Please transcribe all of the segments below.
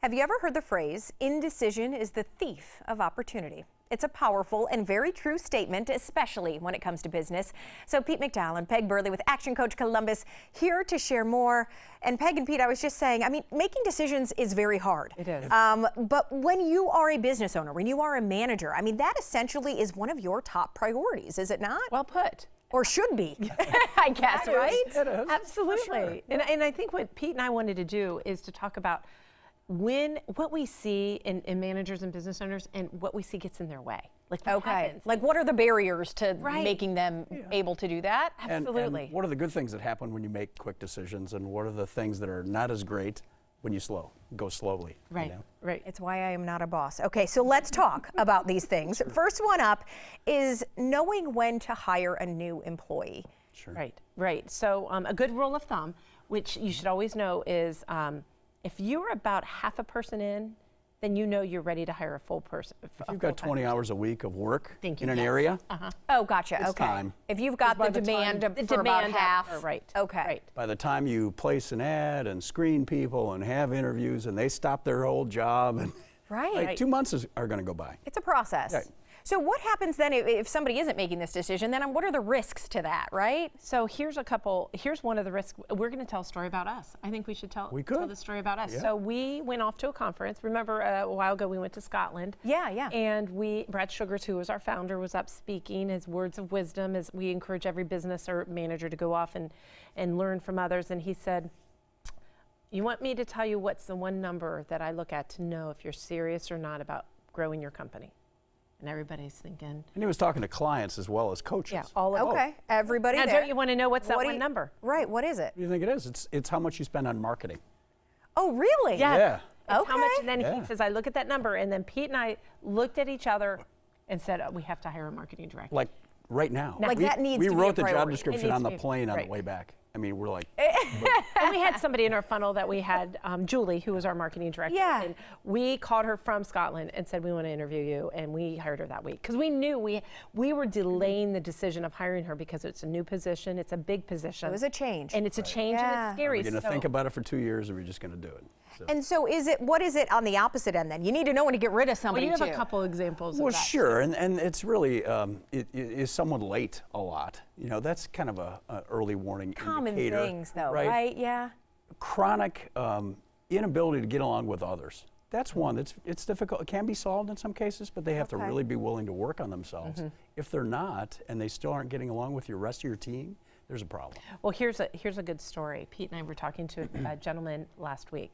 Have you ever heard the phrase, indecision is the thief of opportunity? It's a powerful and very true statement, especially when it comes to business. So Pete McDowell and Peg Buehrle with Action Coach Columbus here to share more. And Peg and Pete, I was just saying, I mean, making decisions is very hard. It is. But when you are a business owner, when you are a manager, I mean, that essentially is one of your top priorities, is it not? Well put. Or should be, I guess, right? It is. Absolutely. Sure. And I think what Pete and I wanted to do is to talk about what we see in managers and business owners and what we see gets in their way. Like what happens. Like what are the barriers to making them able to do that? Absolutely. And what are the good things that happen when you make quick decisions, and what are the things that are not as great when you go slowly? Right, you know? right. It's why I am not a boss. Okay, so let's talk about these things. First one up is knowing when to hire a new employee. Sure. Right, right. So a good rule of thumb, which you should always know, is if you're about half a person in, then you know you're ready to hire a full person. If you've got 20 hours a week of work in an yes. area, Oh, gotcha. it's Okay. time. If you've got the demand for about half. Right. Okay. Right. By the time you place an ad and screen people and have interviews and they stop their old job, and Right. like 2 months are going to go by. It's a process. Right. So what happens then if somebody isn't making this decision? Then what are the risks to that, right? So here's one of the risks. We're going to tell a story about us. I think we should tell the story about us. Yeah. So we went off to a conference. Remember a while ago we went to Scotland. Yeah, yeah. And Brad Sugars, who was our founder, was up speaking his words of wisdom as we encourage every business or manager to go off and learn from others. And he said, you want me to tell you what's the one number that I look at to know if you're serious or not about growing your company? And everybody's thinking. And he was talking to clients as well as coaches. Yeah, all of Okay, everybody Now, there. don't you want to know what's that one number? Right, what is it? What do you think it is? It's how much you spend on marketing. Oh, really? Yes. Yeah. It's how much, Okay. and then Yeah. he says, I look at that number, and then Pete and I looked at each other and said, we have to hire a marketing director. Like right now. Like that needs we to be a wrote the job priority. description It needs on the to be- plane on right. the way back. I mean, we're like, And we had somebody in our funnel that we had, Julie, who was our marketing director. Yeah. And we called her from Scotland and said, we want to interview you. And we hired her that week. Because we knew we were delaying the decision of hiring her because it's a new position. It's a big position. It was a change. And it's a change Yeah. and it's scary. we're going to think about it for 2 years, or we're just going to do it. So. And so what is it on the opposite end then? You need to know when to get rid of Well, somebody you have too. a couple examples Well, of that. sure, and it's really, is someone late a lot? You know, that's kind of a early warning Common indicator. things though, right? Yeah. Chronic inability to get along with others. That's one. It's difficult. It can be solved in some cases, but they have to really be willing to work on themselves. If they're not, and they still aren't getting along with the rest of your team, there's a problem. Well, here's a good story. Pete and I were talking to a gentleman last week,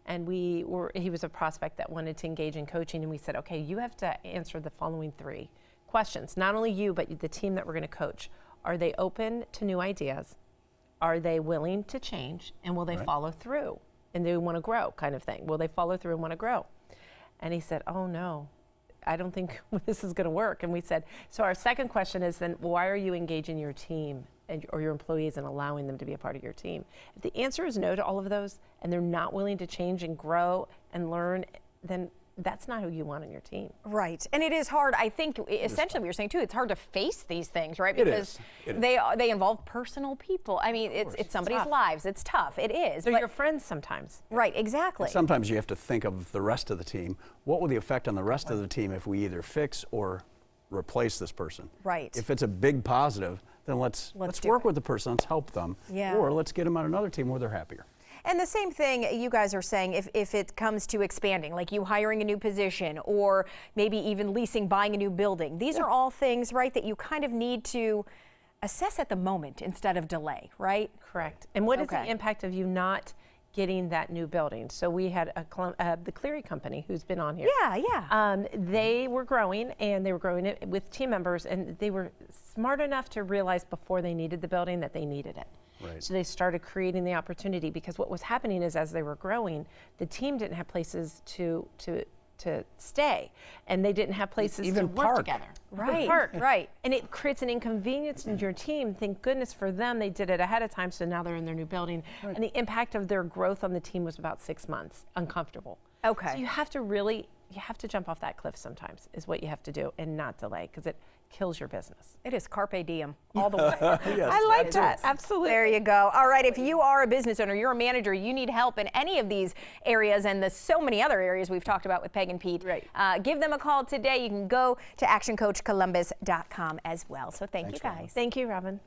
and he was a prospect that wanted to engage in coaching, and we said, okay, you have to answer the following 3 questions. Not only you, but the team that we're going to coach. Are they open to new ideas? Are they willing to change? And will they follow through? And they want to grow, kind of thing. Will they follow through and want to grow? And he said, oh no, I don't think this is going to work. And we said, so our second question is then, why are you engaging your team or your employees and allowing them to be a part of your team? If the answer is no to all of those, and they're not willing to change and grow and learn, then that's not who you want on your team. Right, and it is hard. I think essentially what you're saying too, it's hard to face these things, right? It Because is. they involve personal people. I mean, it's somebody's tough. lives. It's tough. It is. They're but- your friends sometimes. right, exactly. Sometimes you have to think of the rest of the team. What will the effect on the rest of the team if we either fix or replace this person? Right. If it's a big positive, then let's do work it. with the person. Let's help them. Yeah. Or let's get them on another team where they're happier. And the same thing you guys are saying if it comes to expanding, like you hiring a new position or maybe even leasing, buying a new building. These are all things, right, that you kind of need to assess at the moment instead of delay, right? Correct. And what is the Okay. impact of you not getting that new building? So we had the Cleary company who's been on here. Yeah, yeah. They were growing, and they were growing it with team members, and they were smart enough to realize before they needed the building that they needed it. Right. So they started creating the opportunity, because what was happening is as they were growing, the team didn't have places to stay, and they didn't have places Even to work park. together. Right, Park. right. And it creates an inconvenience in your team. Thank goodness for them, they did it ahead of time, so now they're in their new building. And the impact of their growth on the team was about 6 months, uncomfortable. Okay. So you have to jump off that cliff sometimes is what you have to do and not delay because it kills your business. It is carpe diem all the way. Yes, I like that's that. Absolutely. There you go. All right, if you are a business owner, you're a manager, you need help in any of these areas and the so many other areas we've talked about with Peg and Pete, Right. Give them a call today. You can go to actioncoachcolumbus.com as well. So thank Thanks, you Robyn. guys. Thank you, Robyn.